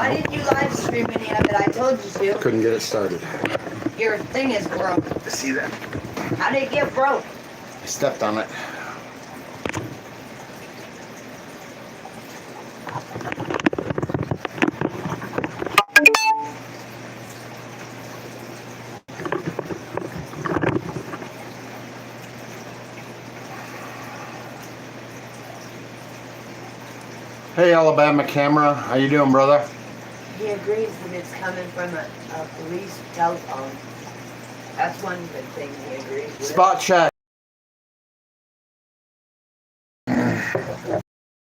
Why didn't you live stream any of it? I told you to. Couldn't get it started. Your thing is broke. See that? How did it get broke? I stepped on it. Hey, Alabama camera. How you doing, brother? He agrees that it's coming from a police telephone. That's one good thing he agrees with. Spot check.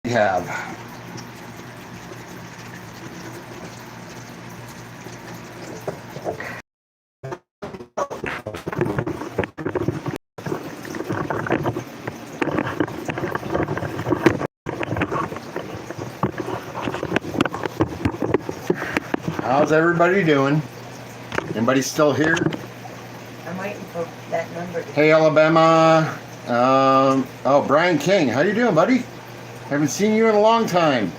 We have. How's everybody doing? Anybody still here? I'm waiting for that number to... Hey, Alabama. Oh, Brian King. How you doing, buddy? Haven't seen you in a long time.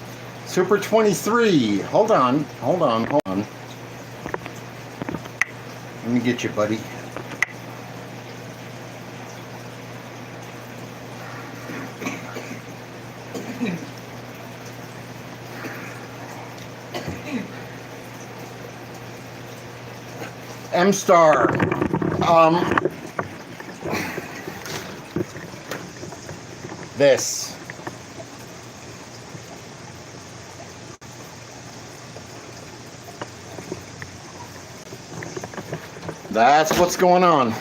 Super 23. Hold on. Let me get you, buddy. M-Star. This. That's what's going on.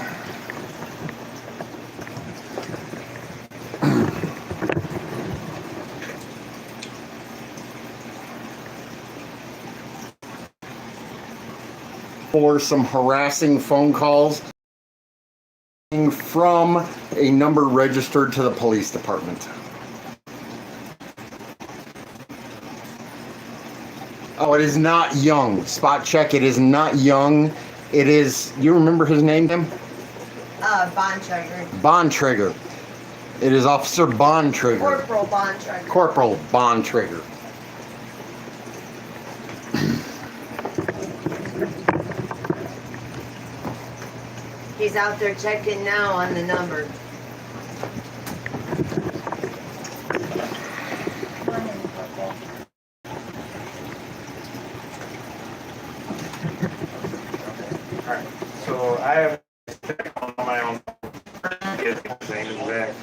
For some harassing phone calls from a number registered to the police department. Oh, it is not Young. Spot check, it is not Young. It is, you remember his name, Tim? Bontrager. Bontrager. It is Officer Bontrager. Corporal Bontrager. Corporal Bontrager. He's out there checking now on the number. Alright, so I have on my own the same exact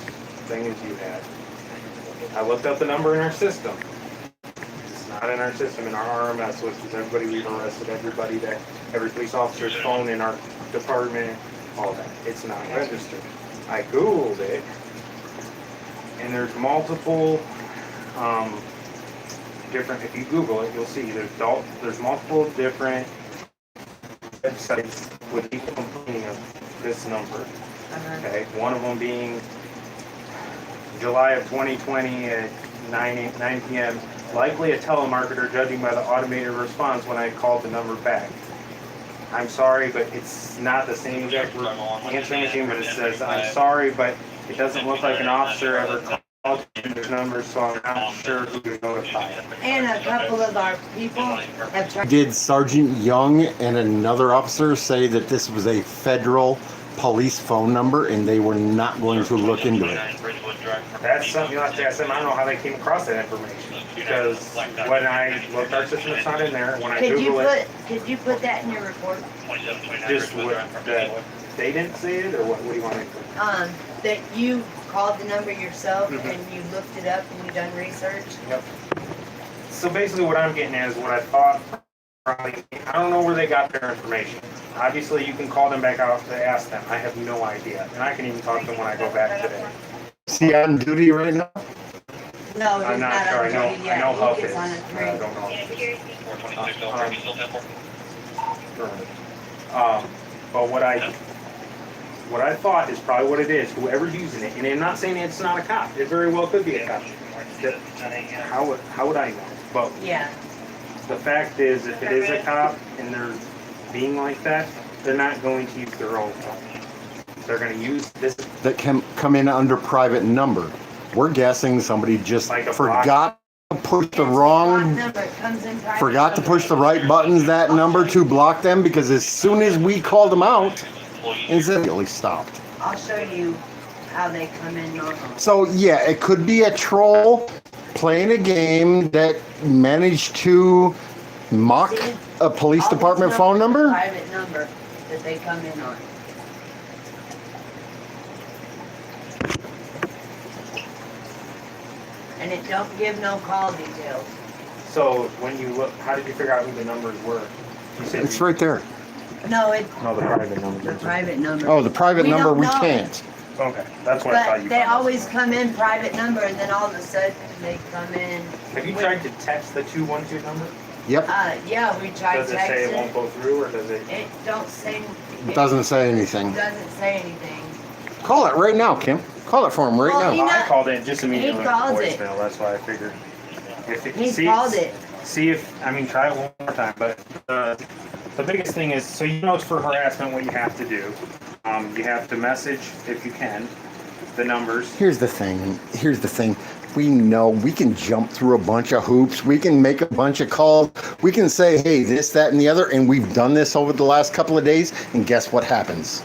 thing as you had. I looked up the number in our system. It's not in our system, in our RMS, which is everybody we've arrested, every police officer's phone in our department, all that. It's not registered. I Googled it, and there's multiple different, if you Google it, you'll see there's multiple different websites with people complaining of this number. Okay, one of them being July of 2020 at 9 p.m. Likely a telemarketer, judging by the automated response when I called the number back. I'm sorry, but it's not the same exact answering machine, but it says, I'm sorry, but it doesn't look like an officer ever called this number, so I'm not sure who to notify. And a couple of our people have tried. Did Sergeant Young and another officer say that this was a federal police phone number and they were not going to look into it? That's something you'll have to ask them. I don't know how they came across that information, because when I looked our system, it's not in there. When I Google it, Could you put that in your report? just that they didn't see it, or what do you want me to? That you called the number yourself Mhm. and you looked it up and you done research? Yep. So basically what I'm getting at is what I thought, probably, I don't know where they got their information. Obviously you can call them back out to ask them. I have no idea. And I can even talk to them when I go back today. Is he on duty right now? No, he's I'm not not sure. on I know duty yet. Huff He is. gets on a I break. don't know. But what I thought is probably what it is. Whoever's using it, and I'm not saying it's not a cop. It very well could be a cop. How would I know? But Yeah. the fact is, if it is a cop and they're being like that, they're not going to use their own phone. They're going to use this. That can come in under private number. We're guessing somebody just Like a forgot push the It's wrong, number. It comes in private forgot to number. push the right buttons, that number, to block them, because as soon as we called them out, instantly stopped. I'll show you how they come in normal. So yeah, it could be a troll playing a game that managed to mock See? a police All these department phone numbers are number. Private number that they come in on. And it don't give no call details. So when you look, how did you figure out who the numbers were? You said It's right there. No, it's No, the private the numbers. private number. Oh, the private We number don't we know. can't. Okay, that's what I thought But you. they found. always come in private number, and then all of a sudden they come in. Have you tried to text the 212 number? Yep. Yeah, we tried Does it say it won't texting. go through, or does it? It don't say. It doesn't say anything. Doesn't say anything. Call it right now, Kim. Call it for him right Well, now. he Well, I not- called it just immediately with calls it. voicemail. That's why I figured. If it, He called it. See if, I mean, try it one more time. But the biggest thing is, so you know it's for harassment what you have to do. You have to message, if you can, the numbers. Here's the thing. Here's the thing. We know we can jump through a bunch of hoops. We can make a bunch of calls. We can say, hey, this, that, and the other. And we've done this over the last couple of days. And guess what happens?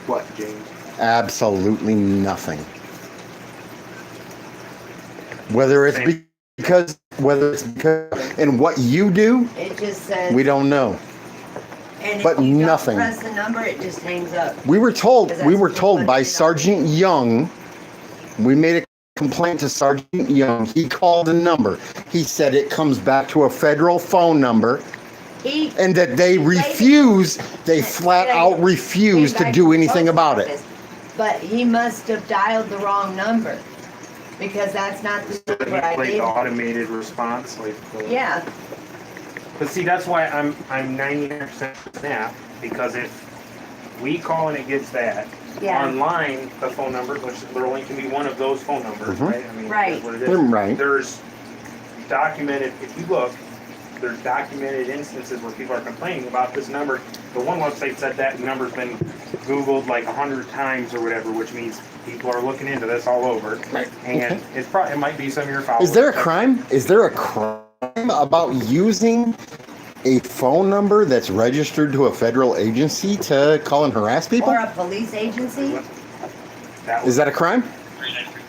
What, James? Absolutely nothing. Whether it's Same. because, and what you do, It just says. we don't know. And but if you nothing. Don't press the number, it just hangs up. We were told Because that's by what it is. Sergeant Young. We made a complaint to Sergeant Young. He called the number. He said it comes back to a federal phone number, He and that they refuse. They flat out refuse to do anything about it. But he must have dialed the wrong number, because that's not the So number I like gave the him. automated response, like. Yeah, But see, that's why I'm 99% snap, because if we call and it gives that, yeah, online, the phone number, which there only can be one of those phone numbers, Mhm. right? I mean, Right. that's what it is. Right. There's documented, if you look, there's documented instances where people are complaining about this number. The one website said that number's been Googled like 100 times or whatever, which means people are looking into this all over. Right. And Okay. it's probably, it might be some of your followers. Is there a crime? Is there a crime about using a phone number that's registered to a federal agency to call and harass people? or a police agency. That Is that a crime?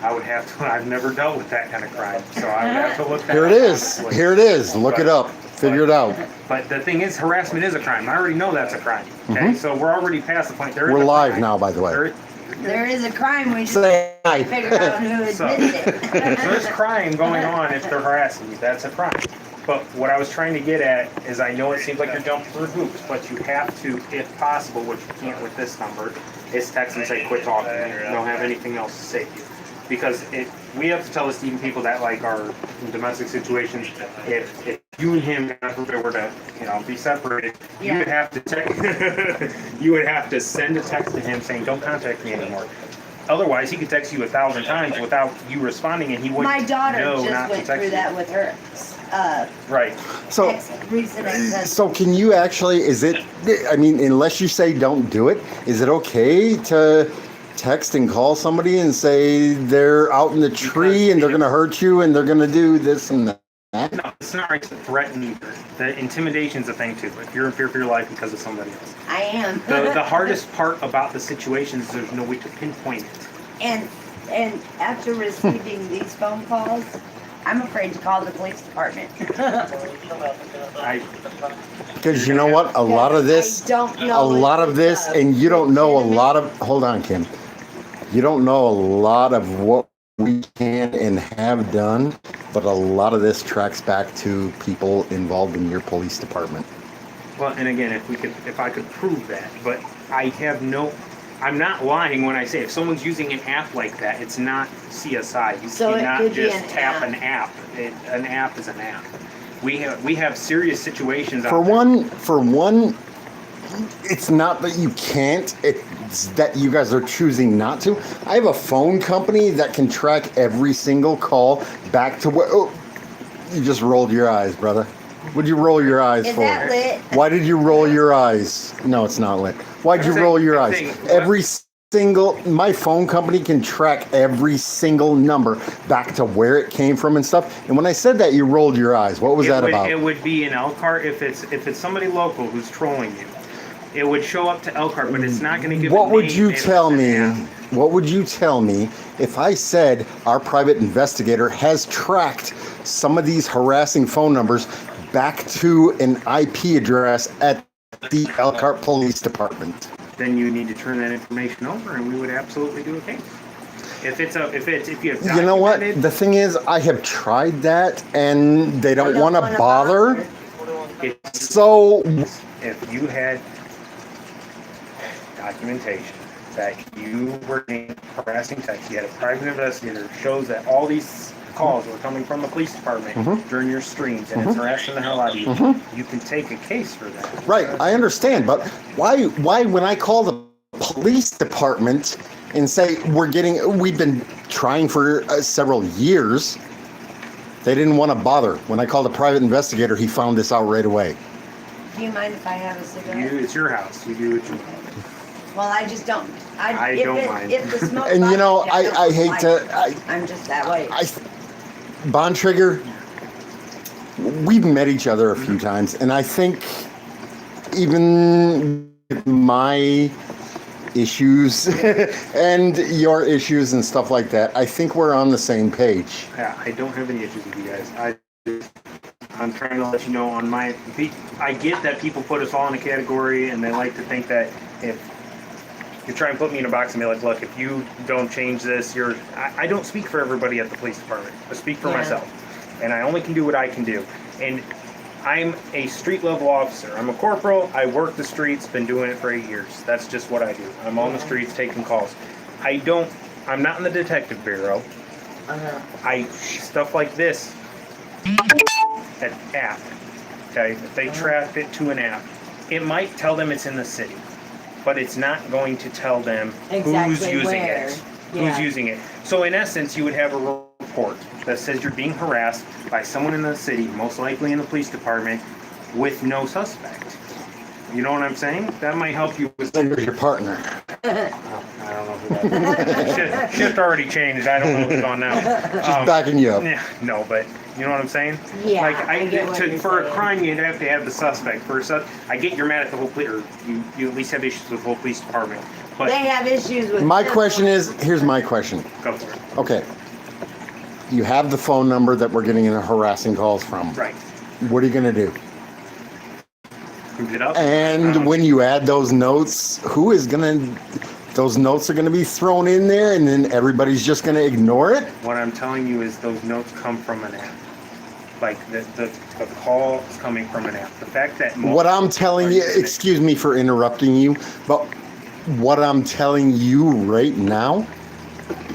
I would have to, I've never dealt with that kind of crime, so I would have to look that Here it up, is. honestly. Here it is. Look it up. Figure it out. But the thing is, harassment is a crime. I already know that's a crime. Okay, so we're already past the point. There is We're a live crime. now, by the way. There is a crime. We just Say hi. figured out who So- admitted There's it. crime going on if they're harassing you. That's a crime. But what I was trying to get at is, I know it seems like you're jumping through hoops, but you have to, if possible, which you can't with this number, is text and say, quit talking. You don't have anything else to say to you. Because we have to tell this to even people that like are in domestic situations. If you and him were to, be separated, you would have to text. You would have to send a text to him saying, "Don't contact me anymore." Otherwise, he could text you 1,000 times without you responding, and he wouldn't My daughter know just not went to text through you. that with her Right. So, recent ex-husband. so can you actually? Is it? I mean, unless you say don't do it, is it okay to text and call somebody and say they're out in the tree and they're going to hurt you and they're going to do this and that? No, it's not right to threaten either. The intimidation's a thing too. If you're in fear for your life because of somebody else. I am. The hardest part about the situation is there's no way to pinpoint it. And after receiving these phone calls, I'm afraid to call the police department. Because you know what? A lot of this, I don't know a lot if of this, it's and you don't know a legitimate. lot of. Hold on, Kim. You don't know a lot of what we can and have done, but a lot of this tracks back to people involved in your police department. Well, and again, if I could prove that, but I'm not lying when I say if someone's using an app like that, it's not CSI. You So it cannot could be just an tap app. an app. An app is an app. We have serious situations. For out there. one, it's not that you can't. It's that you guys are choosing not to. I have a phone company that can track every single call back to what. Oh, you just rolled your eyes, brother. What'd you roll your eyes Is for? that lit? Why did you roll your eyes? No, it's not lit. Why'd you I'm roll saying- your I'm eyes? saying, Every my phone company can track every single number back to where it came from and stuff. And when I said that, you rolled your eyes. What was that about? It would be in Elkhart if it's somebody local who's trolling you. It would show up to Elkhart, but it's not going to give. What would you tell me? What would you tell me if I said our private investigator has tracked some of these harassing phone numbers back to an IP address at the Elkhart Police Department? Then you need to turn that information over, and we would absolutely do a case. If you have documented, you know what? The thing is, I have tried that, and they don't want to bother. So if you had documentation that you were getting harassing texts, you had a private investigator who shows that all these calls were coming from the police department during your streams, and it's harassing the hell out of you, you can take a case for that. Right, I understand, but why when I call the police department and say we've been trying for several years, they didn't want to bother. When I called a private investigator, he found this out right away. Do you mind if I have a cigarette? It's your house. You do what you want. Well, I just don't. I don't mind. If the smoke And you know, I hate to. I'm just that way. Bond Trigger, we've met each other a few times, and I think even my issues and your issues and stuff like that, I think we're on the same page. Yeah, I don't have any issues with you guys. I'm trying to let you know I get that people put us all in a category, and they like to think that if you try and put me in a box and be like, look, if you don't change this, I don't speak for everybody at the police department. I speak for myself, and I only can do what I can do. And I'm a street level officer. I'm a corporal. I work the streets, been doing it for 8 years. That's just what I do. I'm on the streets taking calls. I'm not in the detective bureau. Stuff like this, an app, okay? If they track it to an app, it might tell them it's in the city, but it's not going to tell them who's using it. Who's using it. So in essence, you would have a report that says you're being harassed by someone in the city, most likely in the police department, with no suspect. You know what I'm saying? That might help you with... There's your partner. I don't know who that is. Shift already changed. I don't know who's on now. Just backing you up. Yeah, no, but you know what I'm saying? Yeah, like I get what you're for a saying. crime, you'd have to have the suspect. I get you're mad at the whole police, or you at least have issues with the whole police department. But They have issues with. My question is, here's my question. go for it. Okay. You have the phone number that we're getting in harassing calls from. Right. What are you going to do? Prove it up. And when you add those notes, those notes are going to be thrown in there, and then everybody's just going to ignore it? What I'm telling you is those notes come from an app. Like the call is coming from an app. The fact that What I'm telling you, excuse me for interrupting you, but what I'm telling you right now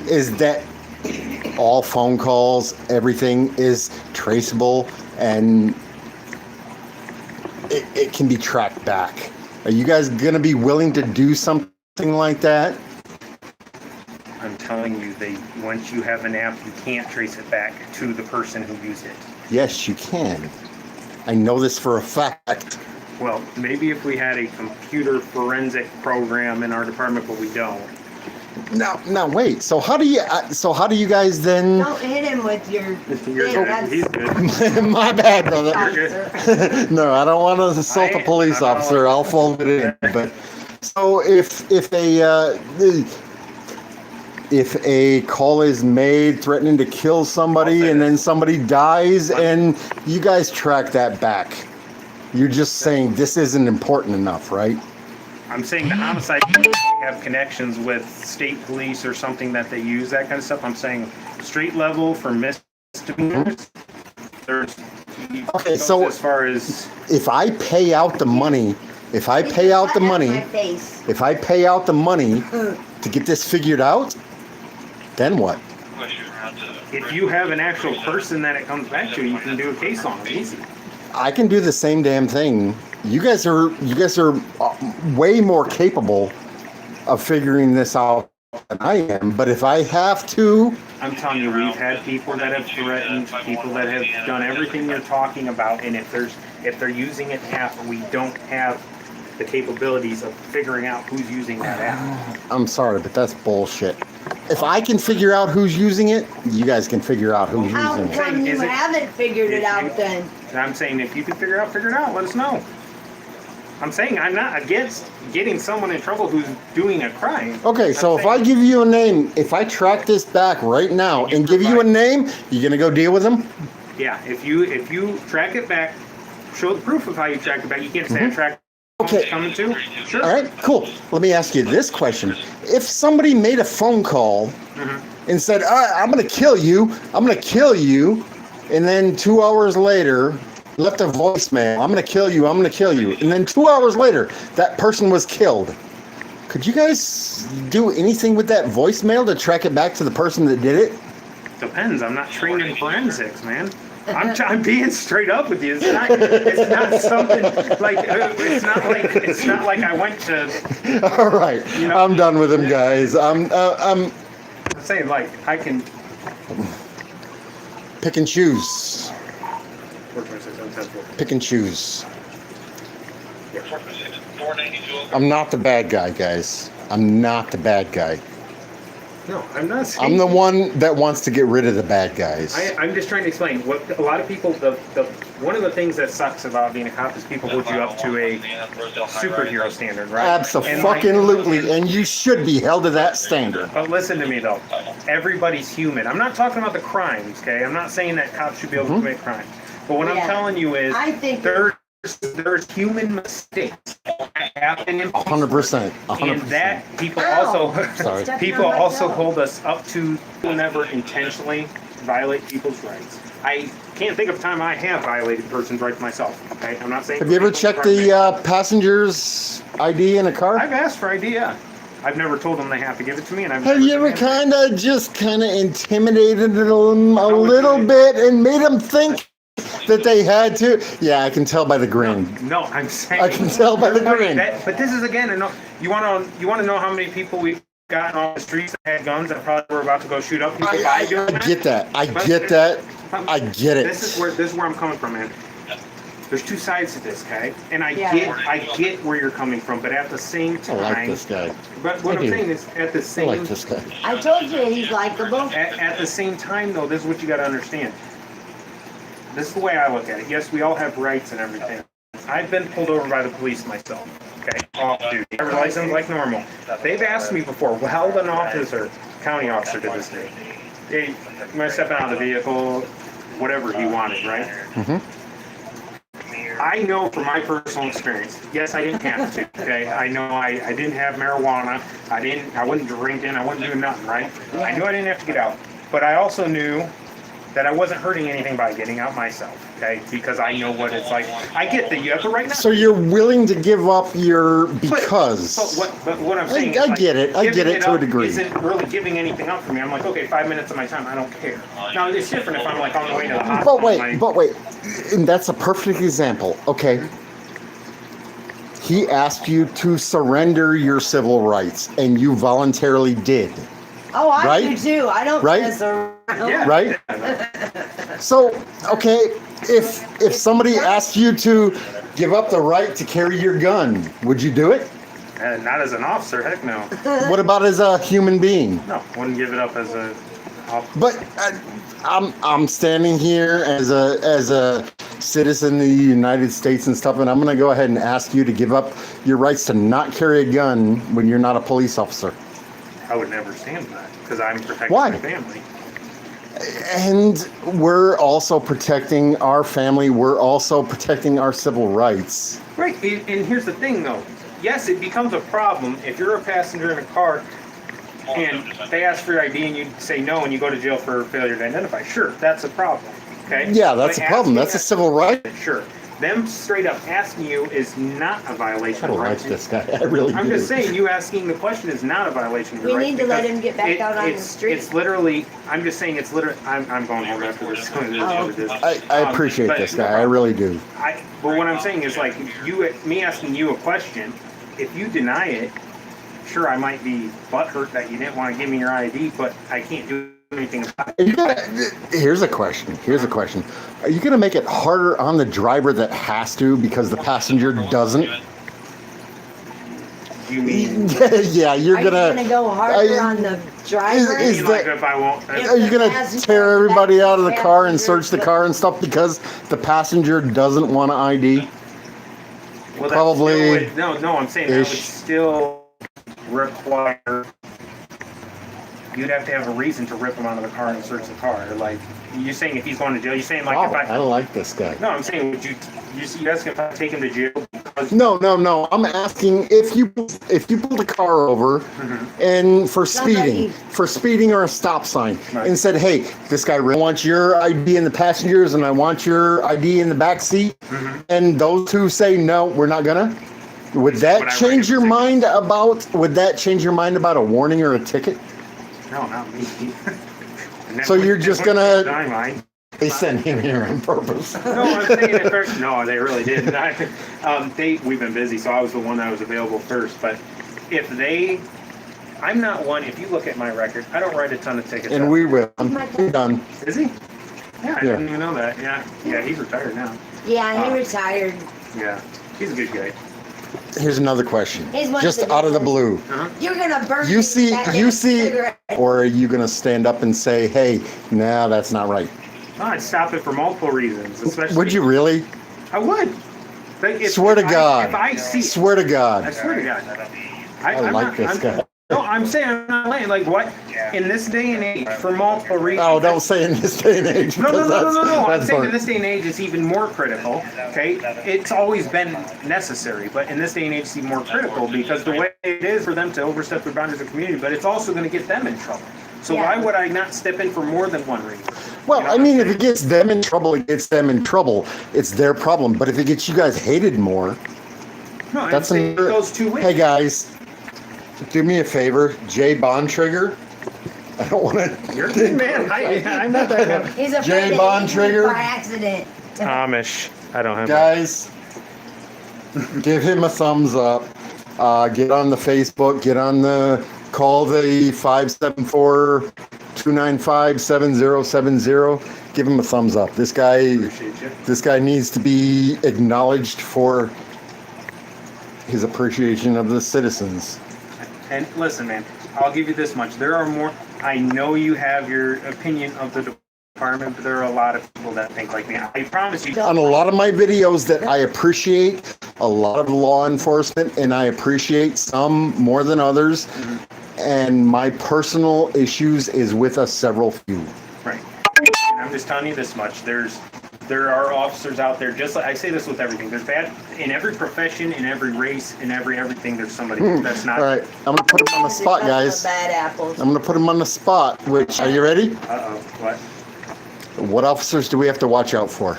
is that all phone calls, everything is traceable, and it can be tracked back. Are you guys going to be willing to do something like that? I'm telling you, once you have an app, you can't trace it back to the person who used it. Yes, you can. I know this for a fact. Well, maybe if we had a computer forensic program in our department, but we don't. Now wait. So how do you guys then? Don't hit him with your. You're good. He's good. My bad, brother. You're good. No, I don't want to assault a police officer. I'll fold it in. But so if a call is made threatening to kill somebody and then somebody dies and you guys track that back, you're just saying this isn't important enough, right? I'm saying the homicide have connections with state police or something that they use, that kind of stuff. I'm saying street level for misdemeanors. There's so as far as if I pay out the money to get this figured out, then what? if you have an actual person that it comes back to, you can do a case on it easy. I can do the same damn thing. You guys are way more capable of figuring this out than I am. But if I have to, I'm telling you, we've had people that have threatened, people that have done everything you're talking about, and if they're using an app, we don't have the capabilities of figuring out who's using that app. I'm sorry, but that's bullshit. If I can figure out who's using it, you guys can figure out who's How using it. come you haven't figured it out then? And I'm saying if you can figure it out, let us know. I'm saying I'm not against getting someone in trouble who's doing a crime. Okay, so if I give you a name, if I track this back right now and give you a name, you gonna go deal with them? Yeah, if you track it back, show the proof of how you tracked it back. You can't say I tracked Okay. coming to. Sure. All right, cool. Let me ask you this question. If somebody made a phone call and said, I'm going to kill you, and then 2 hours later left a voicemail, I'm going to kill you, and then 2 hours later that person was killed, could you guys do anything with that voicemail to track it back to the person that did it? Depends. I'm not trained in forensics, man. I'm being straight up with you. It's not something like it's not like I went to. All right, You know? I'm done with them, guys. I'm saying like I can. pick and choose. Pick and choose. I'm not the bad guy, guys. I'm not the bad guy. No, I'm not saying. I'm the one that wants to get rid of the bad guys. I'm just trying to explain what a lot of people. One of the things that sucks about being a cop is people hold you up to a superhero standard, right? Absolutely, and you should be held to that standard. But listen to me though, everybody's human. I'm not talking about the crimes, okay? I'm not saying that cops should be able to commit crimes. But what I'm telling you is, I think there's human mistakes that happen in 100%. and that people also hold us up to never intentionally violate people's rights. I can't think of a time I have violated a person's rights myself. Okay, I'm not saying. Have you ever checked the passenger's ID in a car? I've asked for ID. Yeah. I've never told them they have to give it to me, and Have you ever kind of intimidated them a little bit and made them think that they had to? Yeah, I can tell by the grin. No, I'm saying. I can tell by the grin. But this is again, you want to know how many people we've gotten on the streets that had guns that probably were about to go shoot up people by doing that? I get that. I get it. This is where I'm coming from, man. There's two sides to this, okay? And I get where you're coming from, but at the same time, I like this guy. But what I'm saying is, at the same, I like this guy. I told you he's likable. At the same time, though, this is what you got to understand. This is the way I look at it. Yes, we all have rights and everything. I've been pulled over by the police myself. Okay, off duty. Driver's license like normal. They've asked me before, well, how an officer, county officer, did this thing. Hey, when I step out of the vehicle, whatever he wanted, right? Mm-hmm. I know from my personal experience, yes, I didn't have to, okay? I know I didn't have marijuana. I wasn't drinking. I wasn't doing nothing, right? I knew I didn't have to get out. But I also knew that I wasn't hurting anything by getting out myself, okay? Because I know what it's like. I get that you have to right now. So you're willing to give up your because. But what I'm saying I get it. I get it to a degree. Isn't really giving anything up for me. I'm like, okay, 5 minutes of my time, I don't care. Now, it's different if I'm like on the way to the hospital. But wait. And that's a perfect example. Okay. He asked you to surrender your civil rights, and you voluntarily did. Oh, I do too. I don't mess around. Yeah. Right? So, okay, if somebody asked you to give up the right to carry your gun, would you do it? Not as an officer, heck no. What about as a human being? No, wouldn't give it up as a officer. But I'm standing here as a citizen of the United States and stuff, and I'm going to go ahead and ask you to give up your rights to not carry a gun when you're not a police officer. I would never stand that because I'm protecting Why? my family. And we're also protecting our family. We're also protecting our civil rights. Right, and here's the thing though. Yes, it becomes a problem if you're a passenger in a car and they ask for your ID and you say no and you go to jail for failure to identify. Sure, that's a problem. Okay? Yeah, that's a problem. That's a civil right. Sure. Them straight up asking you is not a violation I don't of like rights. this guy. I really do. I'm just saying, you asking the question is not a violation of your We rights. need to let him get back out on the street. It's literally, I'm just saying it's literally, I'm going home after this. I appreciate this guy. I really do. But what I'm saying is like, me asking you a question, if you deny it, sure, I might be butthurt that you didn't want to give me your ID, but I can't do anything about it. Here's a question. Are you going to make it harder on the driver that has to because the passenger doesn't? You mean? Yeah, you're Are you gonna. gonna go harder on the driver? is You mean like that- if I won't? If Are you the gonna passenger tear in the everybody back out of the car and passenger search the car and stuff because the passenger doesn't want an ID? Well, Probably no. I'm saying that would ish. still require. You'd have to have a reason to rip him out of the car and search the car. Like you're saying, if he's going to jail, you're saying like Wow, if I I. like this guy. No, I'm saying would you asking if I take him to jail? Because, No. I'm asking if you pulled a car over and for speeding or a stop sign, Right. and said, "Hey, this guy really wants your ID in the passengers and I want your ID in the back seat," and those two say, "No, we're not gonna." Would that Would I change write your a ticket? mind about? Would that change your mind about a warning or a ticket? No, not me. And that So would- you're that just wouldn't gonna- change my mind. They sent him here on purpose. No, I'm saying at first. No, they really didn't. We've been busy, so I was the one that was available first. But if they, I'm not one. If you look at my record, I don't write a ton of tickets. And we will. I'm done. Is he? Yeah, I Yeah. didn't even know that. Yeah, he's retired now. Yeah, he retired. Yeah, he's a good guy. Here's another question. He's one Just of the out of the good blue. You're gonna burn. You me see, back you in a see, cigarette. or are you gonna stand up and say, "Hey, nah, that's not right"? No, I'd stop it for multiple reasons, especially. Would you really? I would. But Swear to if God. If I see, Swear to I God. swear to God. I I'm like not- this I'm- guy. No, I'm saying I'm not lying. Like what? In this day and age, for multiple reasons. Oh, don't say in this day and age. No. because I'm that's saying fun. in this day and age, it's even more critical. Okay, it's always been necessary, but in this day and age, it's even more critical because the way it is for them to overstep the boundaries of the community, but it's also going to get them in trouble. So Yeah. why would I not step in for more than one reason? Well, You know I what mean, I'm if it gets them in trouble, it gets them in trouble. It's their problem. But if it gets you guys hated more, No, I'm that's saying it another. goes two ways. Hey guys, do me a favor, Jay Bontrigger. I don't want to. You're a good man. I'm not that He's a Jay friend Bond that hit Trigger. by accident. Amish. I don't have Guys, give him a thumbs up. Get on the Facebook. Get on the call the 574-295-7070. Give him a thumbs up. This guy Appreciate you. This guy needs to be acknowledged for his appreciation of the citizens. And listen, man, I'll give you this much. There are more. I know you have your opinion of the department, but there are a lot of people that think like me. I promise you. On a lot of my videos that I appreciate a lot of law enforcement, and I appreciate some more than others. And my personal issues is with a several few. Right. And I'm just telling you this much. There are officers out there, just like I say this with everything. There's bad in every profession, in every race, in everything. There's somebody that's not. All right, I'm gonna put him on the spot, guys. Bad apples. I'm gonna put him on the spot. Which, are you ready? Uh-oh. What? What officers do we have to watch out for?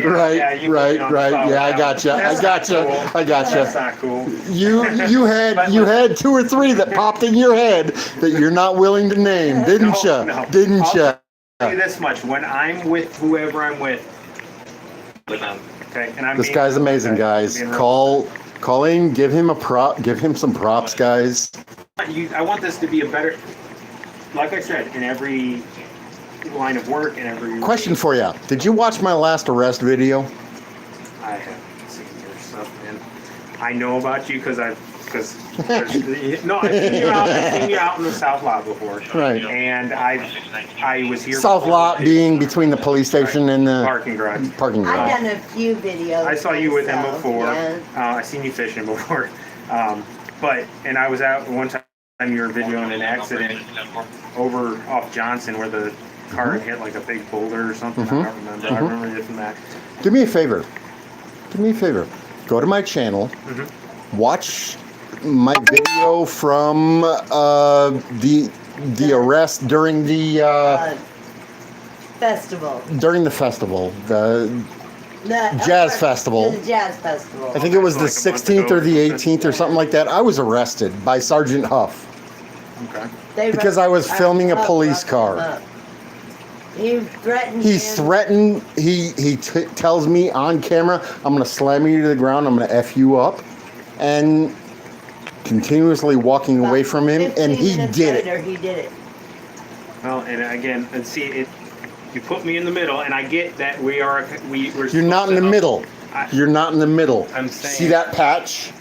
Right. Right. Yeah, I gotcha. That's not cool. You had two or three that popped in your head that you're not willing to name, didn't you? No. Didn't you? I'll tell you this much: when I'm with whoever I'm with them, okay, and I'm This being- guy's amazing, okay, guys. being real. Call in, give him some props, guys. I want this to be a better, like I said, in every line of work, in every Question for you: did you watch my last arrest video? I have seen your stuff, and I know about you because I've seen you out in the South Lot before, Right. And I was here. South before. Lot being between the police station and the Parking garage. parking I've garage. done a few videos. I saw you with him myself, before. yeah. I seen you fishing before. And I was out one time. You were videoing an accident over off Johnson where the car hit like a big boulder or something. I don't remember. I remember it from that. Do me a favor. Go to my channel. Watch my video from the arrest during the Festival. festival. The The Jazz festival. The Jazz Festival. I think it was the Like a month 16th ago or the or something. 18th or something like that. I was arrested by Sergeant Huff Okay. because I was filming a police car. He threatened He him. threatened. He tells me on camera, "I'm going to slam you to the ground. I'm going to f you up," and continuously walking away from him, and 15 he minutes did it. later, He did it. Well, and again, and see it. You put me in the middle, and I get that we're. You're not in the middle. You're not in the middle. I'm saying. See that patch?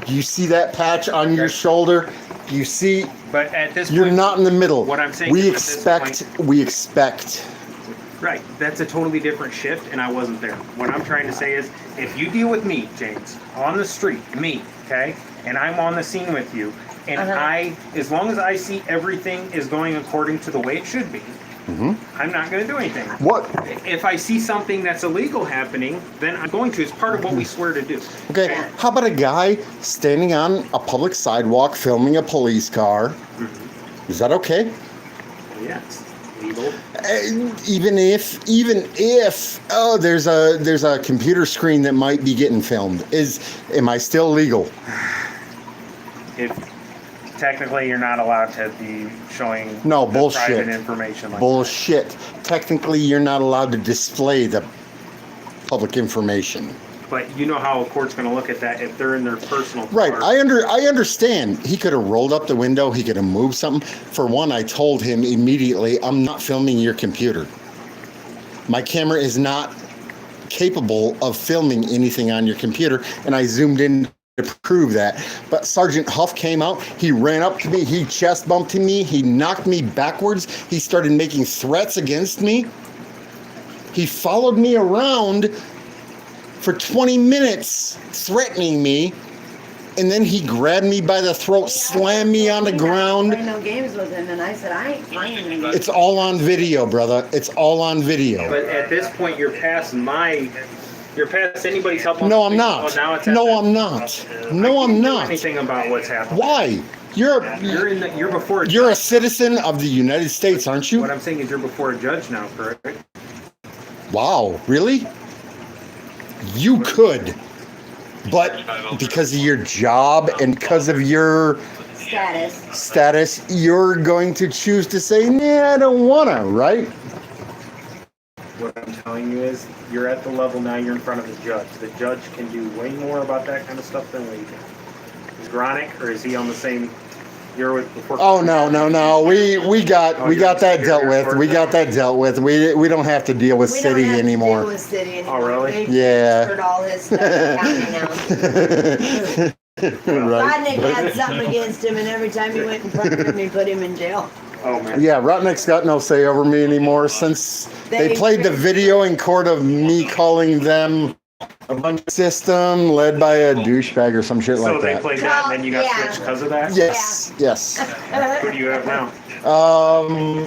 Do you see that patch on your shoulder? Do you see? But at this You're point, not in the middle. What I'm saying we is at this expect. We expect. Right, that's a totally different shift, and I wasn't there. What I'm trying to say is, if you deal with me, James, on the street, me, okay, and I'm on the scene with you, and as long as I see everything is going according to the way it should be, I'm not going to do anything. What? If I see something that's illegal happening, then I'm going to. It's part of what we swear to do. Okay, how about a guy standing on a public sidewalk filming a police car? Is that okay? Yes. Legal. Even if there's a computer screen that might be getting filmed, am I still legal? If technically you're not allowed to be showing bullshit. private information like Bullshit. Technically you're not allowed to display the public information. But you know how a court's going to look at that if they're in their personal car. Right, I understand. He could have rolled up the window. He could have moved something. For one, I told him immediately, I'm not filming your computer. My camera is not capable of filming anything on your computer, and I zoomed in to prove that. But Sergeant Huff came out. He ran up to me. He chest bumped me. He knocked me backwards. He started making threats against me. He followed me around for 20 minutes threatening me, and then he grabbed me by the throat, slammed me on the ground. I play no games with him, and I said, I ain't playing any games. It's all on video, brother. It's all on video. But at this point, you're past anybody's help. No, I'm not. No, I'm not. No, I'm not. Anything about what's happening? Why? You're before. You're a citizen of the United States, aren't you? What I'm saying is, you're before a judge now, correct? Wow, really? You could, but because of your job and because of your status, you're going to choose to say, nah, I don't want to, right? What I'm telling you is, you're at the level now, you're in front of the judge. The judge can do way more about that kind of stuff than we can. Is Gronick, or is he on the same... You're with before? Oh no! We got that dealt with. We got that dealt with. We don't have to deal with city anymore. We don't have to deal with city anymore. Oh really? Yeah. Heard all his stuff in county now. Rodnick had something against him, and every time he went in front of him, he put him in jail. Oh man. Yeah, Rotnick's got no say over me anymore since they played the video in court of me calling them a bunch system led by a douchebag or some shit like that. So they played that, and then you got switched because of that? Yes, yes. Who do you have now?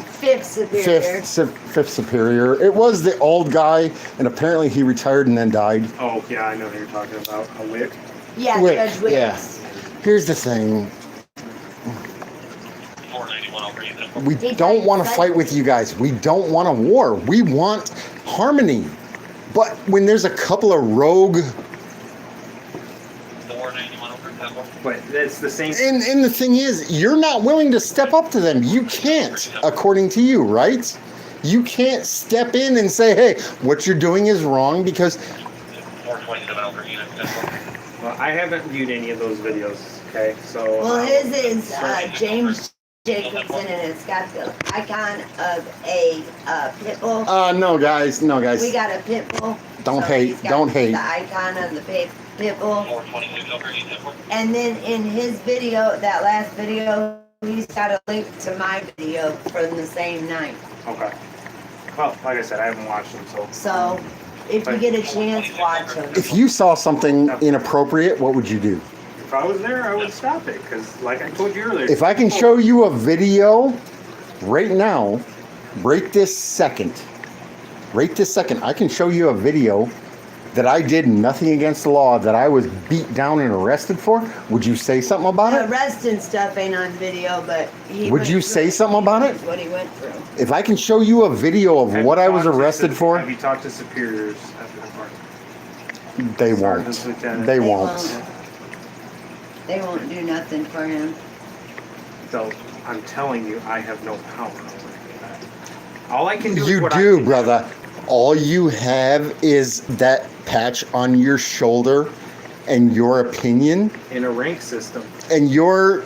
Fifth Superior. Fifth Superior. It was the old guy, and apparently he retired and then died. Oh, yeah, I know who you're talking about. A Wick? Yeah, Wick, Judge Wick. yeah. Here's the thing. We don't want to fight with you guys. We don't want a war. We want harmony. But when there's a couple of rogue... But that's the same... And the thing is, you're not willing to step up to them. You can't, according to you, right? You can't step in and say, hey, what you're doing is wrong because... Well, I haven't viewed any of those videos, okay? So... Well, his is James Jacobson, and it's got the icon of a pit bull. No, guys. We got a pit bull. Don't so hate. he's got Don't hate. The icon of the pit bull. And then in his video, that last video, he's got a link to my video from the same night. Okay. Well, like I said, I haven't watched them, So, if you get a chance, watch them. If you saw something inappropriate, what would you do? If I was there, I would stop it, because like I told you earlier... If I can show you a video right now, right this second, I can show you a video that I did nothing against the law, that I was beat down and arrested for, would you say something about it? The arrest and stuff ain't on video, but he Would you say something about it? What he went through. If I can show you a video of what I was arrested for, Have you talked to superiors at the department? they won't. They won't. They won't do nothing for him. So I'm telling you, I have no power over that. All I can do is You what do, I can brother. All you have is that patch on your shoulder and your opinion. in a rank system. And your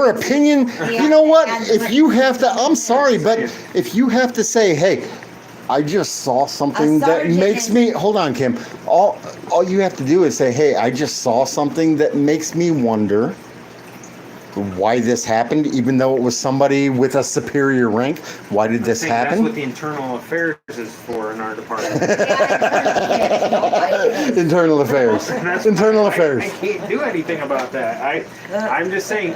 opinion, Yeah. you know what? And If you have to, I'm sorry, but if you have to say, hey, I just saw something that sergeant makes me. Hold on, Kim. All you have to do is say, "Hey, I just saw something that makes me wonder why this happened, even though it was somebody with a superior rank. Why did this happen?" That's what the internal affairs is for in our department. Internal affairs. Internal affairs. I can't do anything about that. I'm just saying,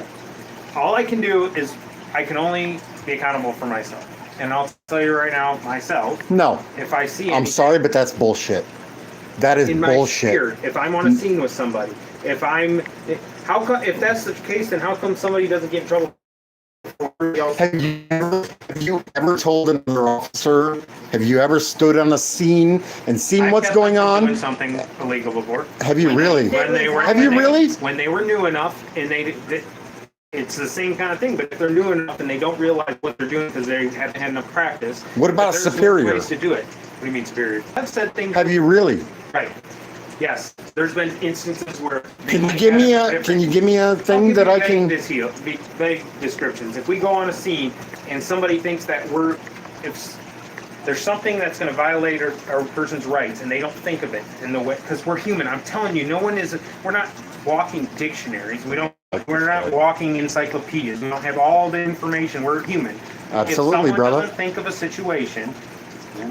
all I can do is I can only be accountable for myself. And I'll tell you right now, myself. No. If I see I'm sorry, but that's bullshit. That is in bullshit. My spirit, if I'm on a scene with somebody, if that's the case, then how come somebody doesn't get in trouble? Have you ever told another officer? Have you ever stood on a scene and seen what's going on? Doing something illegal before. Have you really? Have you really? When they were new enough, and it's the same kind of thing. But if they're new enough and they don't realize what they're doing because they haven't had enough practice. What about a superior? Ways to do it. What do you mean superior? I've said things. Have you really? Right. Yes. There's been instances where. Can you give me a thing that I can? Vague descriptions. If we go on a scene and somebody thinks that if there's something that's going to violate our person's rights and they don't think of it in the way, because we're human. I'm telling you, we're not walking dictionaries. We're not walking encyclopedias. We don't have all the information. We're human. Absolutely, if brother. Doesn't think of a situation.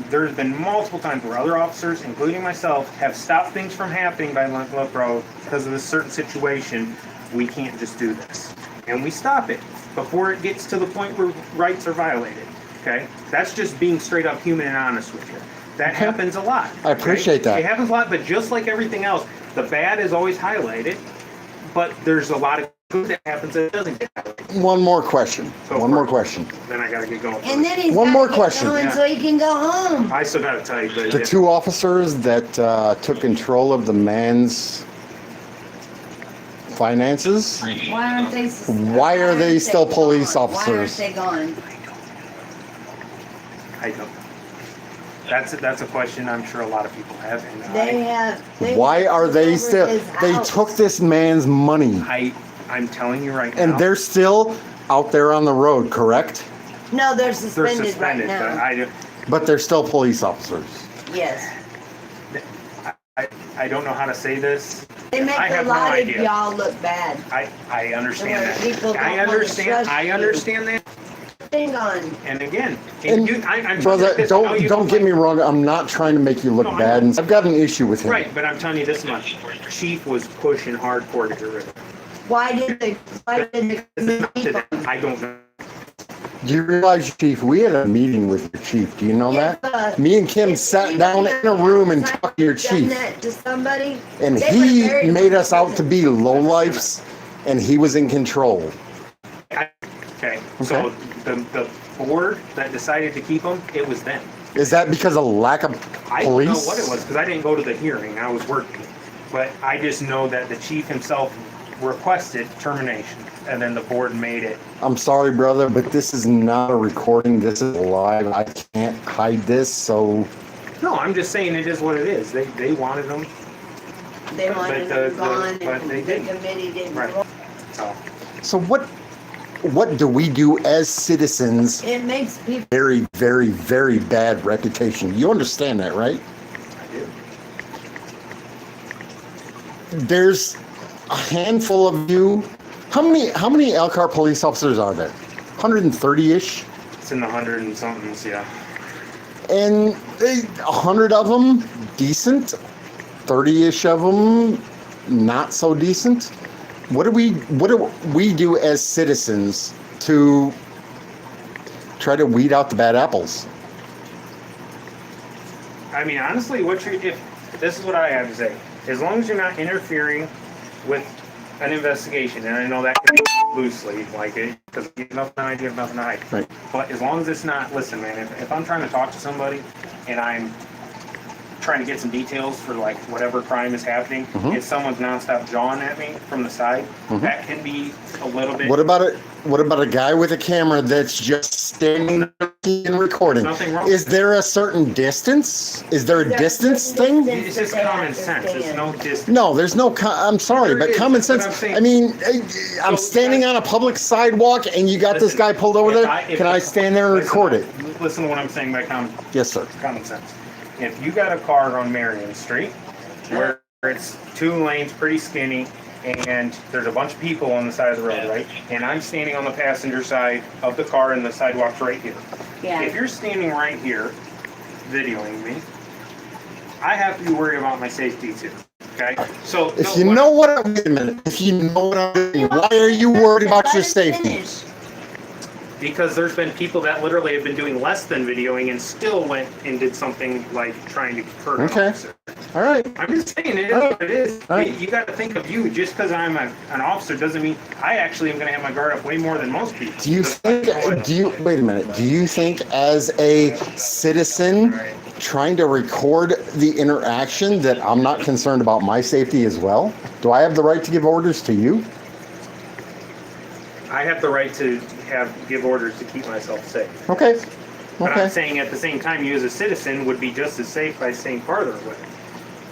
There's been multiple times where other officers, including myself, have stopped things from happening by look, bro, because of this certain situation. We can't just do this, and we stop it before it gets to the point where rights are violated. Okay, that's just being straight up human and honest with you. That happens a lot. I appreciate that. It happens a lot, but just like everything else, the bad is always highlighted, but there's a lot of good that happens that doesn't get highlighted. One more question. More question. Then I gotta get going. And then he's one more question. So he can go home. I still gotta tell you, but the two officers that took control of the man's finances. Why are they still police officers? Why aren't they gone? I don't know. That's a question I'm sure a lot of people have. And why are they still? They took this man's money. I'm telling you right now. And they're still out there on the road, correct? No, they're suspended right now. But they're still police officers. Yes. I don't know how to say this. They make a lot of y'all look bad. I understand that. I understand that. Hang on. And again, brother, don't get me wrong. I'm not trying to make you look bad. And I've got an issue with him. Right, but I'm telling you this much: Chief was pushing hardcore to get rid of him. Why did they? I don't know. Do you realize, Chief, we had a meeting with your chief? Do you know that? Me and Kim sat down in a room and talked to your chief. That to somebody, and he made us out to be lowlifes, and he was in control. Okay, so the board that decided to keep him, it was them. Is that because of lack of police? I don't know what it was, because I didn't go to the hearing. I was working. But I just know that the chief himself requested termination, and then the board made it. I'm sorry, brother, but this is not a recording. This is live. I can't hide this, so... No, I'm just saying it is what it is. They wanted them. They wanted them gone, but and they the didn't. committee didn't. Right. So what do we do as citizens? It makes people... Very, very, very bad reputation. You understand that, right? I do. There's a handful of you. How many Elkhart police officers are there? 130-ish? It's in the 100 and somethings, yeah. And 100 of them decent, 30-ish of them not so decent. What do we do as citizens to try to weed out the bad apples? I mean, honestly, if this is what I have to say. As long as you're not interfering with an investigation, and I know that can be loosely like it, because you have nothing to hide, you have nothing to hide. Right. But as long as it's not, listen, man, if I'm trying to talk to somebody and I'm trying to get some details for like whatever crime is happening, and someone's nonstop jawing at me from the side, that can be a little bit. What about it? What about a guy with a camera that's just standing there and recording? Nothing wrong. Is there a certain distance? Is there a distance thing? It's just common sense. It's no distance. No, there's no. I'm sorry, There but is, common that's what sense. I'm saying. I mean, I'm So, standing on a public sidewalk, and you got this Listen, guy pulled over if there. I- if- Can I stand there and listen, record it? Listen to what I'm saying by Yes, sir. common sense. If you got a car on Marion Street where it's 2 lanes, pretty skinny, and there's a bunch of people on the side of the road, right? And I'm standing on the passenger side of the car and the sidewalk's right here. Yeah. If you're standing right here videoing me, I have to be worried about my safety too. Okay? So If you know what, wait a minute. If you know what I'm doing, why are you worried about your safety? because there's been people that literally have been doing less than videoing and still went and did something like trying to hurt an Okay. officer. All right. I'm just saying it is what it is. Right. You got to think of you. Just because I'm an officer doesn't mean I actually am going to have my guard up way more than most people. Do you think? Wait a minute? Do you think, as a citizen trying to record the interaction, that I'm not concerned about my safety as well? Do I have the right to give orders to you? I have the right to give orders to keep myself safe. Okay. But Okay. I'm saying at the same time, you as a citizen would be just as safe by staying farther away.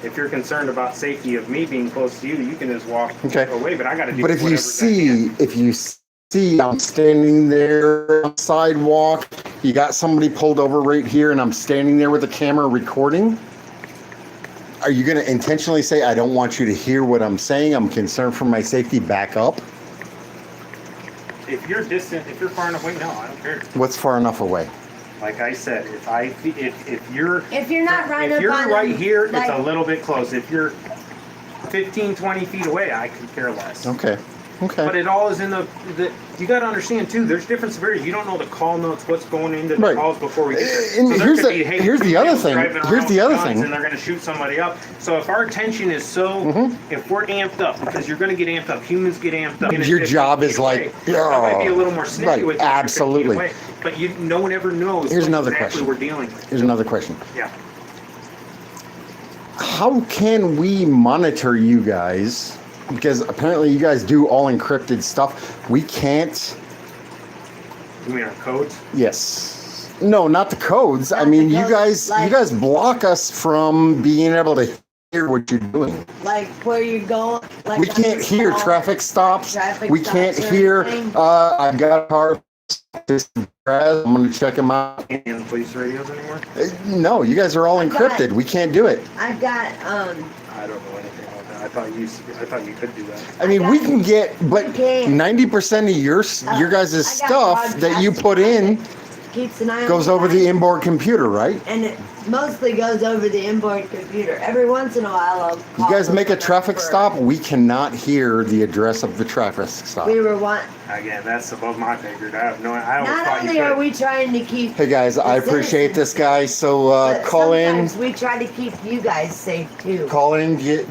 If you're concerned about safety of me being close to you, you can just walk Okay. away. But I got to do. But if you whatever see I'm standing there on the sidewalk, you got somebody pulled over right here, and I'm standing there with the camera recording, are you going to intentionally say, I don't want you to hear what I'm saying, I'm concerned for my safety, back up? If you're distant, if you're far enough away, no, I don't care. What's far enough away? Like I said, if you're not right if up you're on right them, here, like- it's a little bit close. If you're 15, 20 feet away, I could care less. Okay. Okay. But it all is in the you got to understand too. There's different severities. You don't know the call notes, what's going into the Right. calls before we get there. And So there here's could the- be, hey, here's the two other guys thing. driving Here's around the with other guns thing. and they're going to shoot somebody up. So if our tension is so, if we're amped up, because you're going to get amped up, humans get amped up. Your job is like, I might be a little more snippy right, with you, absolutely. 50 feet away, but no one ever knows. Here's what another exactly question. we're dealing with. Here's another question. Yeah. How can we monitor you guys? Because apparently you guys do all encrypted stuff. We can't. You mean our codes? Yes. No, not the codes. I Not mean, the you codes, guys. like- You guys block us from being able to hear what you're doing. Like where you're going. Like We on can't the hear small traffic stops. traffic We stops can't or hear. anything. I've got a car. I'm going to check them out. Can't use police radios anymore? No, you guys are all I've got- encrypted. We can't do it. I've got I don't know anything about that. I thought you could do that. I mean, we can get, but Okay. 90% of your guys' I got stuff that you put in keeps an eye on goes over the inboard computer, right? and it mostly goes over the inboard computer. Every once in a while, I'll You call guys them make a for- traffic stop, we cannot hear the address of the traffic stop. We were one. Again, that's above my pay grade. I always Not thought you only are could. we trying to keep, Hey guys, I appreciate this guy, so but call in, sometimes we try to keep you guys safe too.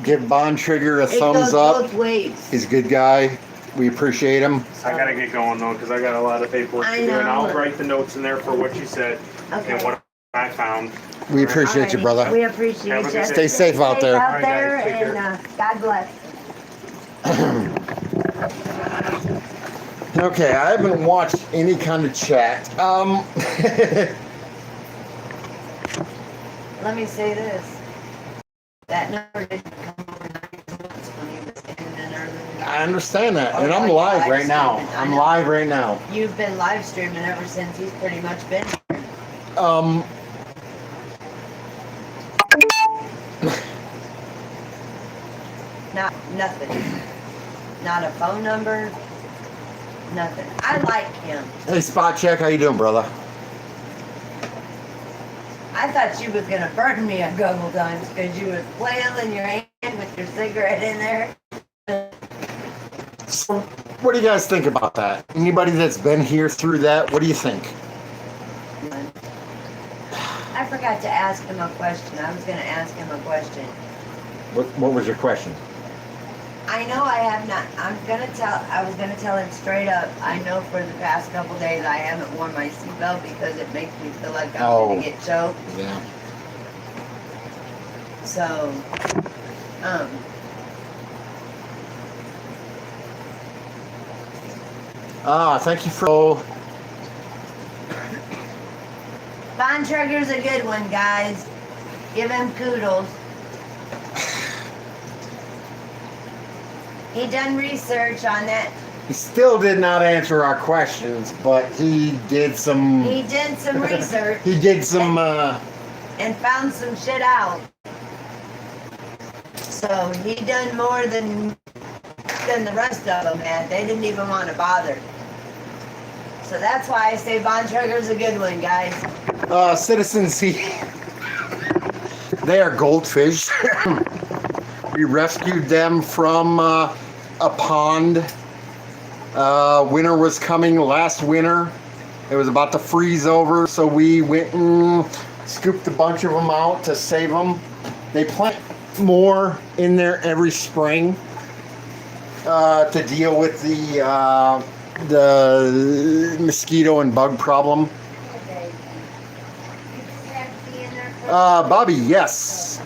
give Bond Trigger a It thumbs goes up. both ways. He's a good guy. We appreciate him. I gotta get going though, because I got a lot of paperwork I to do, and know. I'll write the notes in there for what you said Okay. and what I found. We appreciate you, Alrighty. brother. We appreciate Have a you. good day. Stay safe out there. Out Alright, guys, there, take care. and God bless. Okay, I haven't watched any kind of chat. Let me say this. That number didn't come over 9 months when he was in an early. I understand that, and I'm live right now. I'm live right now. You've been live streaming ever since he's pretty much been here. Nothing. Not a phone number. Nothing. I like him. Hey, Spot Check, how you doing, brother? I thought you was gonna burn me a couple times because you was flailing your hand with your cigarette in there. So, what do you guys think about that? Anybody that's been here through that, what do you think? I forgot to ask him a question. I was gonna ask him a question. What was your question? I know I have not. I was gonna tell him straight up. I know for the past couple days I haven't worn my seatbelt because it makes me feel like I'm gonna get choked. Yeah. So, Thank you for. Bontrager's a good one, guys. Give him kudos. He done research on that. He still did not answer our questions, but he did some. He did some research. He did some. And found some shit out. So he done more than the rest of them had. They didn't even want to bother. So that's why I say Bontrager's a good one, guys. Citizens, they are goldfish. We rescued them from a pond. Winter was coming last winter. It was about to freeze over, so we went and scooped a bunch of them out to save them. They plant more in there every spring to deal with the mosquito and bug problem. Bobby, yes,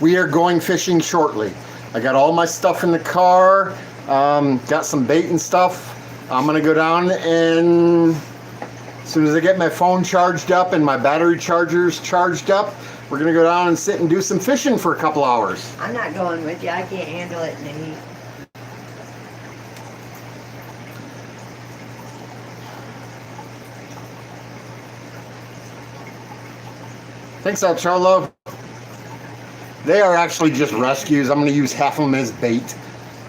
we are going fishing shortly. I got all my stuff in the car, got some bait and stuff. I'm gonna go down, and as soon as I get my phone charged up and my battery chargers charged up, we're gonna go down and sit and do some fishing for a couple hours. I'm not going with you. I can't handle it in the heat. Thanks, El Cholo. They are actually just rescues. I'm going to use half of them as bait.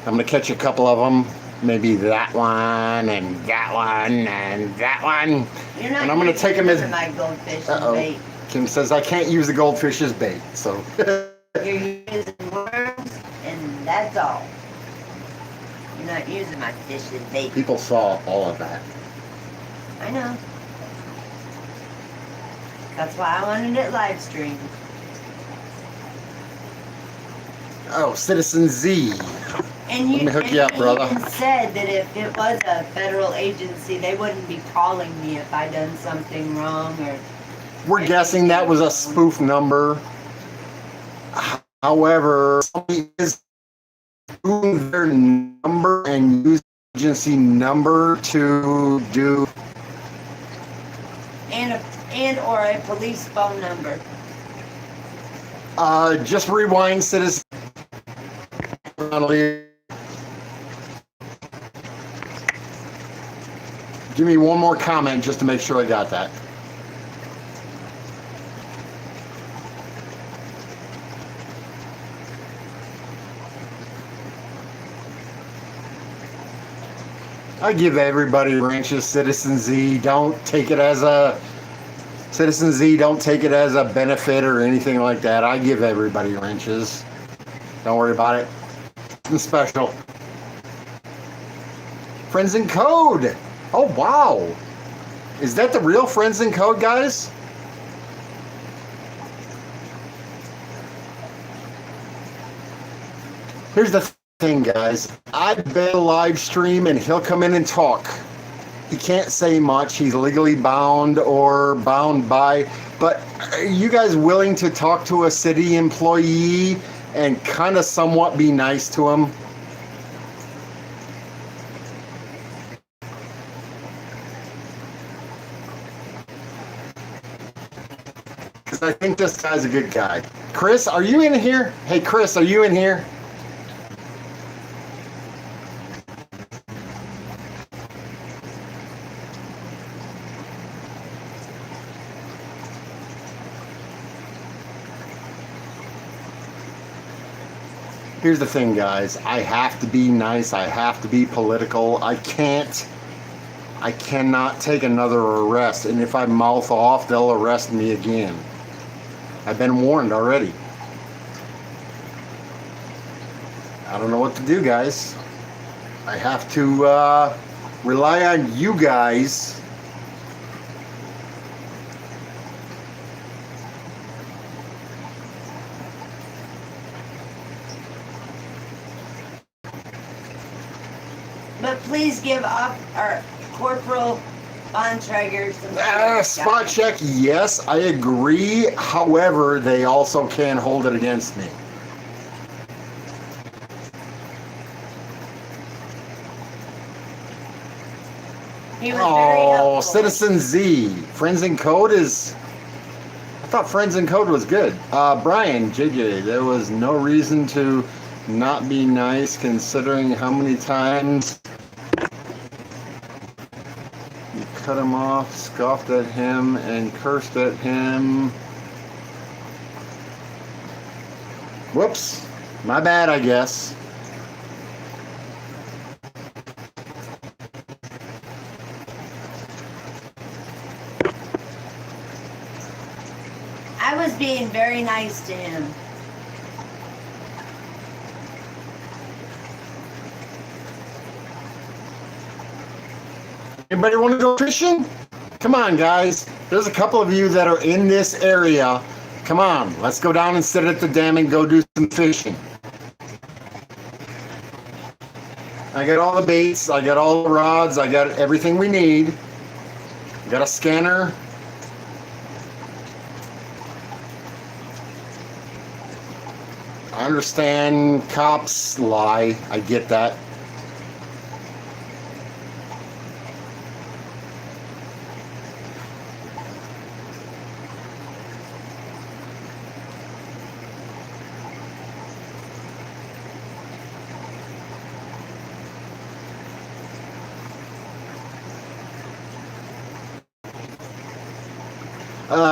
I'm going to catch a couple of them. Maybe that one, and that one, and that one. You're not and I'm going to take them as my goldfish as bait. Kim says I can't use the goldfish as bait. So You're using worms, and that's all. You're not using my fish as bait. people saw all of that. I know. That's why I wanted it live streamed. Oh, Citizen Z. And you, Let me hook you up, brother. Even said that if it was a federal agency, they wouldn't be calling me if I done something wrong or. We're guessing that was a spoof number. However, somebody is using their number and use agency number to do. And or a police phone number. Just rewind, Citizen. Give me one more comment just to make sure I got that. I give everybody ranches, Citizen Z. Don't take it as a Citizen Z. Don't take it as a benefit or anything like that. I give everybody wrenches. Don't worry about it. It's special. Friends in Code. Oh wow, is that the real Friends in Code, guys? Here's the thing, guys. I bet a live stream and he'll come in and talk. He can't say much. He's legally bound or bound by. But are you guys willing to talk to a city employee and kind of somewhat be nice to him? Because I think this guy's a good guy. Chris, are you in here? Hey, Chris, are you in here? Here's the thing, guys. I have to be nice. I have to be political. I cannot take another arrest. And if I mouth off, they'll arrest me again. I've been warned already. I don't know what to do, guys. I have to rely on you guys. But please give up our Corporal Bontrager some Spot check, yes, I agree. However, they also can hold it against me. He was very helpful. Oh, Citizen Z. Friends in Code is... I thought Friends in Code was good. Brian, JJ, there was no reason to not be nice considering how many times you cut him off, scoffed at him, and cursed at him. Whoops. My bad, I guess. I was being very nice to him. Anybody want to go fishing? Come on, guys. There's a couple of you that are in this area. Come on, let's go down and sit at the dam and go do some fishing. I got all the baits, I got all the rods, I got everything we need. Got a scanner. I understand cops lie. I get that.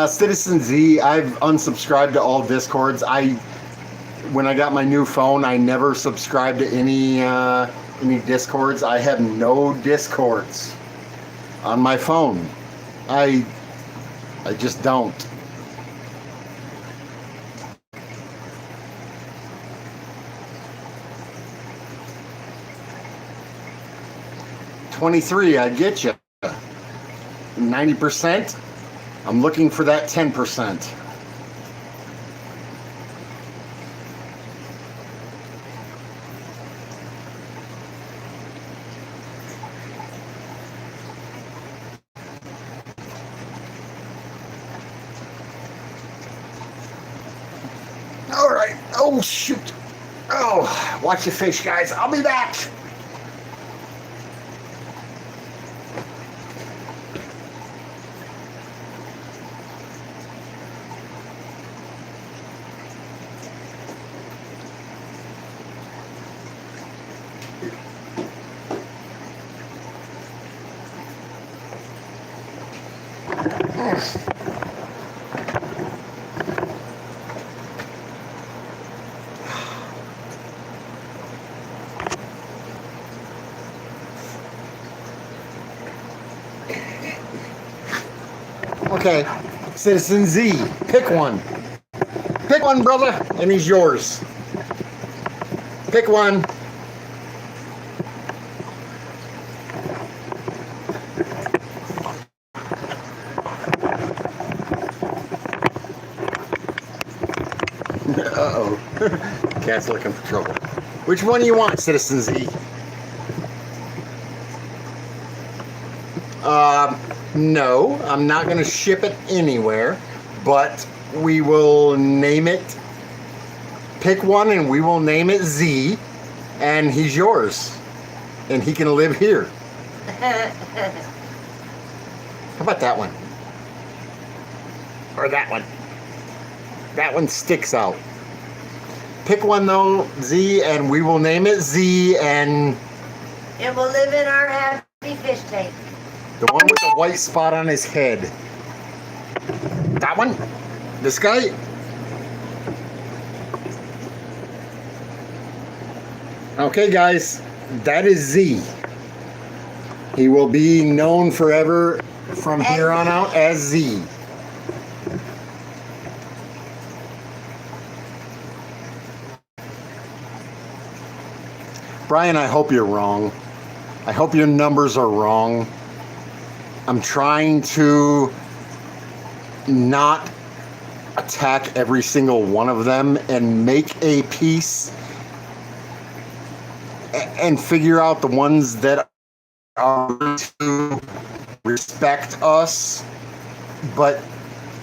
Citizen Z, I've unsubscribed to all Discords. When I got my new phone, I never subscribed to any Discords. I have no Discords on my phone. I just don't. $23, I get you. 90%. I'm looking for that 10%. All right. Oh, shoot. Oh, watch the fish, guys. I'll be back. Okay, Citizen Z, pick one. Pick one, brother, and he's yours. Pick one. Uh-oh. Cat's looking for trouble. Which one do you want, Citizen Z? No, I'm not going to ship it anywhere, but we will name it. Pick one and we will name it Z, and he's yours. And he can live here. How about that one? Or that one? That one sticks out. Pick one though, Z, and we will name it Z, and it will live in our happy fish tank. The one with the white spot on his head. That one? This guy? Okay, guys, that is Z. He will be known forever from here on out as Z. Brian, I hope you're wrong. I hope your numbers are wrong. I'm trying to not attack every single one of them and make a piece and figure out the ones that are to respect us. But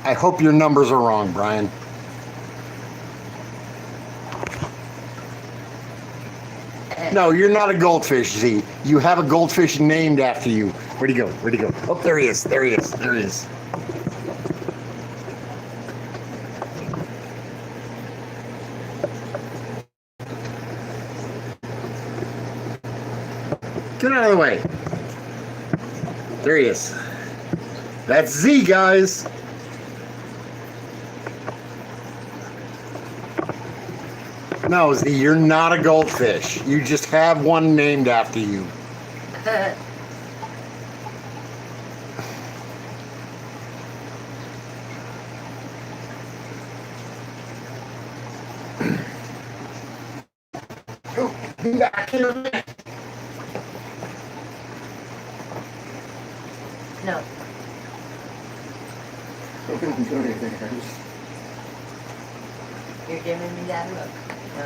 I hope your numbers are wrong, Brian. No, you're not a goldfish, Z. You have a goldfish named after you. Where'd he go? Where'd he go? Oh, there he is. There he is. There he is. Get out of the way. There he is. That's Z, guys. No, Z, you're not a goldfish. You just have one named after you. Oh, be back in a minute. No. You're giving me that look. No.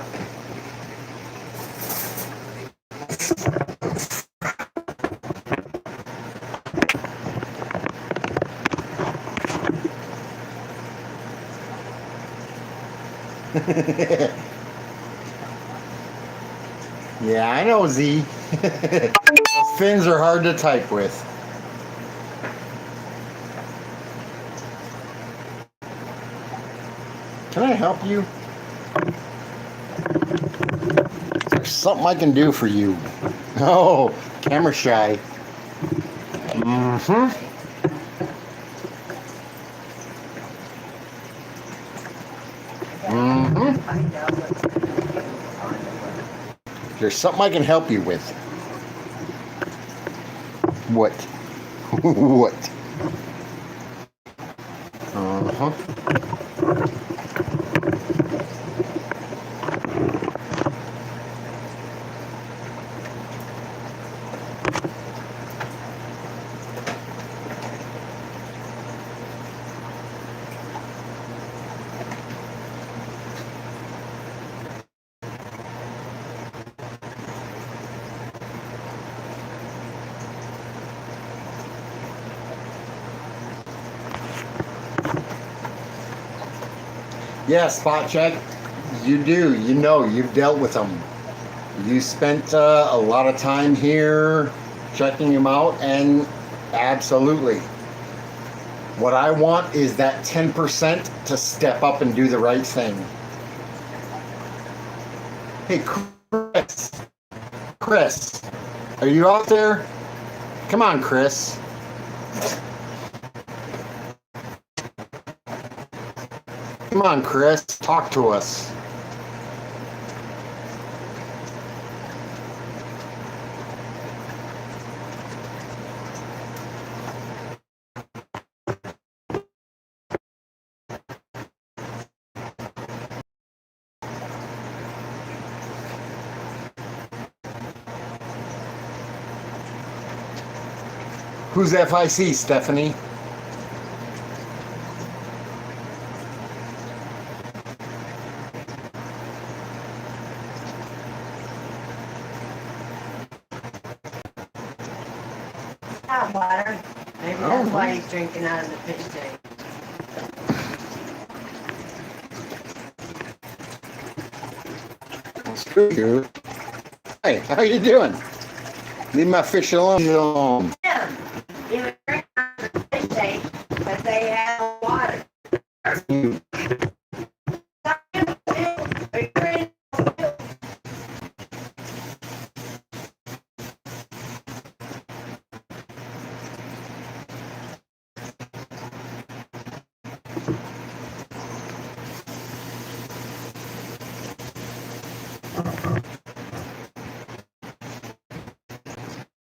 Yeah, I know, Z. Those fins are hard to type with. Can I help you? There's something I can do for you. Oh, camera shy. Mm-hmm. Mm-hmm. Find out what's on There's something I can help you with. What? What? Uh-huh. Yeah, spot check. You do. You know, you've dealt with them. You spent a lot of time here checking them out, and absolutely. What I want is that 10% to step up and do the right thing. Hey, Chris. Chris, are you out there? Come on, Chris. Come on, Chris, talk to us. Who's FIC, Stephanie? hot water. Maybe that's why he's drinking out of the fish tank. Screw. Hey, how you doing? Leave my fish alone. Yeah, he was drinking out of the fish tank, but they had water.